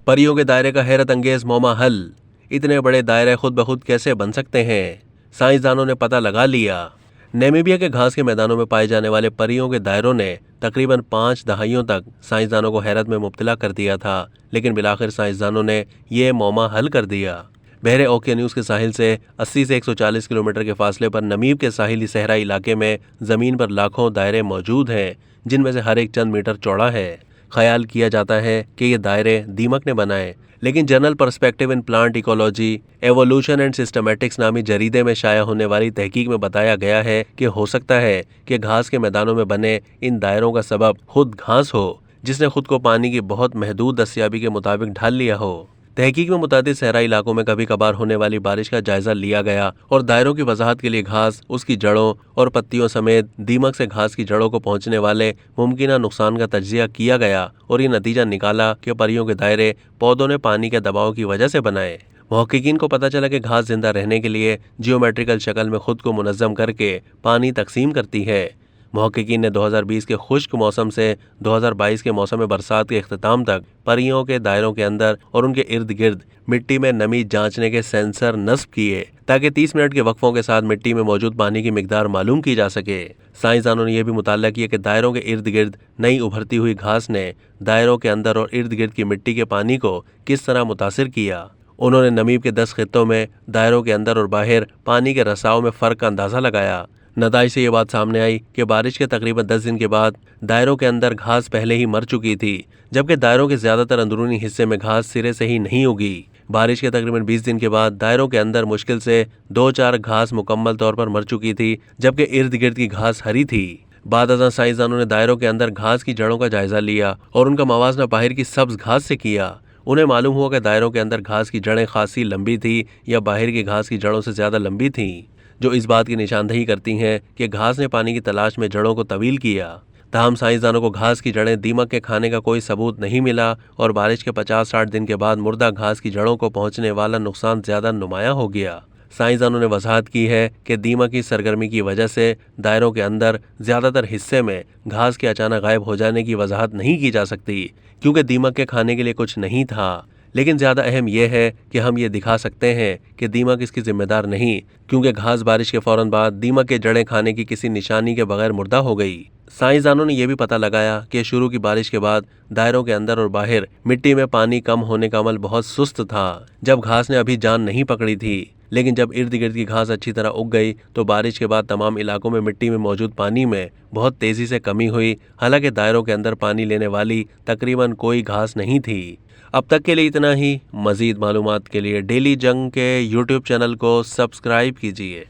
परियों के दायरे का हैरत अंगेज मौमा हल। इतने बड़े दायरे खुद ब खुद कैसे बन सकते हैं? साइंसदानों ने पता लगा लिया। नामीबिया के घास के मैदानों में पाए जाने वाले परियों के दायरों ने तकरीबन 5 दहाइयों तक साइंसदानों को हैरत में मुब्तला कर दिया था, लेकिन बिलाखिर साइंसदानों ने ये मौमा हल कर दिया। बहरे ओकेन्यूज के साहिल से 80 से 140 किलोमीटर के फासले पर नमीब के साहिली सहराई इलाके में जमीन पर लाखों दायरे मौजूद हैं, जिनमें से हर एक चंद मीटर चौड़ा है। ख्याल किया जाता है कि ये दायरे दीमक ने बनाए, लेकिन journal perspective in plant ecology, evolution and systematics नामी जरीदे में शाया होने वाली तहकीक में बताया गया है कि हो सकता है कि घास के मैदानों में बने इन दायरों का सबब खुद घास हो, जिसने खुद को पानी की बहुत महदूद दस्तयाबी के मुताबिक ढाल लिया हो। तहकीक में मुतादिद सहराई इलाकों में कभी कभार होने वाली बारिश का जायजा लिया गया और दायरों की वजाहत के लिए घास, उसकी जड़ों और पत्तियों समेत दीमक से घास की जड़ों को पहुंचने वाले मुमकिन नुकसान का तज्जिया किया गया और ये नतीजा निकाला कि परियों के दायरे पौधों ने पानी के दबाव की वजह से बनाए। मुहक्किकीन को पता चला कि घास जिंदा रहने के लिए जियोमेट्रिकल शक्ल में खुद को मुनज़्ज़म करके पानी तकसीम करती है। मुहक्किकीन ने 2020 के खुश्क मौसम से 2022 के मौसम बरसात के इख्तिताम तक परियों के दायरों के अंदर और उनके इर्द गिर्द मिट्टी में नमी जांचने के सेंसर नस्ब किए, ताकि 30 मिनट के वक्फों के साथ मिट्टी में मौजूद पानी की मिकदार मालूम की जा सके। साइंसदानों ने यह भी मुताला किया कि दायरों के इर्द गिर्द नई उभरती हुई घास ने दायरों के अंदर और इर्द गिर्द की मिट्टी के पानी को किस तरह मुतासिर किया। उन्होंने नमीब के 10 खित्तों में दायरों के अंदर और बाहर पानी के रसाव में फ़र्क का अंदाज़ा लगाया। नताइज से ये बात सामने आई कि बारिश के तकरीबन 10 दिन के बाद दायरों के अंदर घास पहले ही मर चुकी थी, जबकि दायरों के ज़्यादातर अंदरूनी हिस्से में घास सिरे से ही नहीं उगी। बारिश के तकरीबन 20 दिन के बाद दायरों के अंदर मुश्किल से 2-4 घास मुकम्मल तौर पर मर चुकी थी, जबकि इर्द गिर्द की घास हरी थी। बाद अज़ां साइंसदानों ने दायरों के अंदर घास की जड़ों का जायजा लिया और उनका मवाजना बाहर की सब्ज घास से किया। उन्हें मालूम हुआ कि दायरों के अंदर घास की जड़ें खासी लंबी थी या बाहर की घास की जड़ों से ज़्यादा लंबी थीं, जो इस बात की निशानदही करती हैं कि घास ने पानी की तलाश में जड़ों को तवील किया। ताहम साइंसदानों को घास की जड़ें दीमक के खाने का कोई सबूत नहीं मिला और बारिश के 50-60 दिन के बाद मुर्दा घास की जड़ों को पहुंचने वाला नुकसान ज़्यादा नुमाया हो गया। साइंसदानों ने वजाहत की है कि दीमक की सरगर्मी की वजह से दायरों के अंदर ज़्यादातर हिस्से में घास के अचानक गायब हो जाने की वजाहत नहीं की जा सकती, क्योंकि दीमक के खाने के लिए कुछ नहीं था। लेकिन ज़्यादा अहम यह है कि हम ये दिखा सकते हैं कि दीमक इसकी जिम्मेदार नहीं, क्योंकि घास बारिश के फौरन बाद दीमक के जड़ें खाने की किसी निशानी के बगैर मुर्दा हो गई। साइंसदानों ने यह भी पता लगाया कि शुरू की बारिश के बाद दायरों के अंदर और बाहर मिट्टी में पानी कम होने का अमल बहुत सुस्त था, जब घास ने अभी जान नहीं पकड़ी थी। लेकिन जब इर्द गिर्द की घास अच्छी तरह उग गई तो बारिश के बाद तमाम इलाकों में मिट्टी में मौजूद पानी में बहुत तेज़ी से कमी हुई। हालांकि दायरों के अंदर पानी लेने वाली तकरीबन कोई घास नहीं थी। अब तक के लिए इतना ही। मज़ीद मालूमात के लिए डेली जंग के यूट्यूब चैनल को सब्सक्राइब कीजिए।